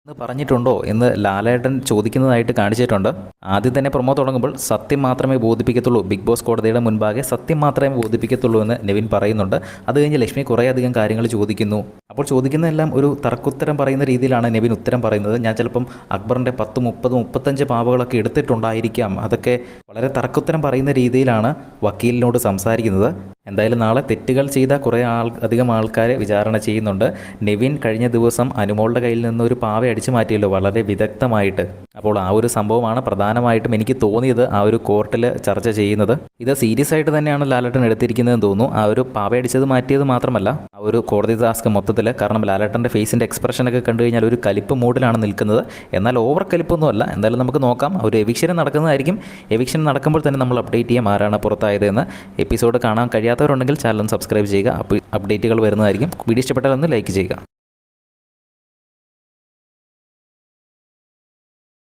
എന്ന് പറഞ്ഞിട്ടുണ്ടോ എന്ന് ലാലേട്ടൻ ചോദിക്കുന്നതായിട്ട് കാണിച്ചിട്ടുണ്ട്. ആദ്യം തന്നെ പ്രൊമോ തുടങ്ങുമ്പോൾ സത്യം മാത്രമേ ബോധിപ്പിക്കത്തുള്ളൂ, ബിഗ് ബോസ് കോടതിയുടെ മുൻപാകെ സത്യം മാത്രമേ ബോധിപ്പിക്കത്തുള്ളൂ എന്ന് നെവിൻ പറയുന്നുണ്ട്. അത് കഴിഞ്ഞ് ലക്ഷ്മി കുറേയധികം കാര്യങ്ങൾ ചോദിക്കുന്നു. അപ്പോൾ ചോദിക്കുന്നതെല്ലാം ഒരു തർക്കുത്തരം പറയുന്ന രീതിയിലാണ് നെവിൻ ഉത്തരം പറയുന്നത്. ഞാൻ ചിലപ്പം അക്ബറിൻ്റെ 10, 30, 35 പാവകളൊക്കെ എടുത്തിട്ടുണ്ടായിരിക്കാം. അതൊക്കെ വളരെ തർക്കുത്തരം പറയുന്ന രീതിയിലാണ് വക്കീലിനോട് സംസാരിക്കുന്നത്. എന്തായാലും നാളെ തെറ്റുകൾ ചെയ്ത കുറേ അധികം ആൾക്കാരെ വിചാരണ ചെയ്യുന്നുണ്ട്. നെവിൻ കഴിഞ്ഞ ദിവസം അനുമോളുടെ കയ്യിൽ നിന്ന് ഒരു പാവ അടിച്ചു മാറ്റിയല്ലോ വളരെ വിദഗ്ധമായിട്ട്. അപ്പോൾ ആ ഒരു സംഭവമാണ് പ്രധാനമായിട്ടും എനിക്ക് തോന്നിയത് ആ ഒരു കോർട്ടിൽ ചർച്ച ചെയ്യുന്നത്. ഇത് സീരിയസ് ആയിട്ട് തന്നെയാണ് ലാലേട്ടൻ എടുത്തിരിക്കുന്നതെന്ന് തോന്നുന്നു. ആ ഒരു പാവ അടിച്ചത് മാറ്റിയത് മാത്രമല്ല, ആ ഒരു കോടതി ടാസ്ക് മൊത്തത്തിൽ. കാരണം ലാലേട്ടൻ്റെ ഫേസിൻ്റെ എക്സ്പ്രഷനൊക്കെ കണ്ടു കഴിഞ്ഞാൽ ഒരു കലിപ്പ് മൂഡിലാണ് നിൽക്കുന്നത്. എന്നാൽ ഓവർ കലിപ്പൊന്നുമല്ല. എന്തായാലും നമുക്ക് നോക്കാം. ഒരു എവിക്ഷൻ നടക്കുന്നതായിരിക്കും. എവിക്ഷൻ നടക്കുമ്പോൾ തന്നെ നമ്മൾ അപ്ഡേറ്റ് ചെയ്യാം ആരാണ് പുറത്തായതെന്ന്. എപ്പിസോഡ് കാണാൻ കഴിയാത്തവരുണ്ടെങ്കിൽ ചാനൽ സബ്സ്ക്രൈബ് ചെയ്യുക. അപ്ഡേറ്റുകൾ വരുന്നതായിരിക്കും. വീഡിയോ ഇഷ്ടപ്പെട്ടാൽ ഒന്ന് ലൈക്ക് ചെയ്യുക.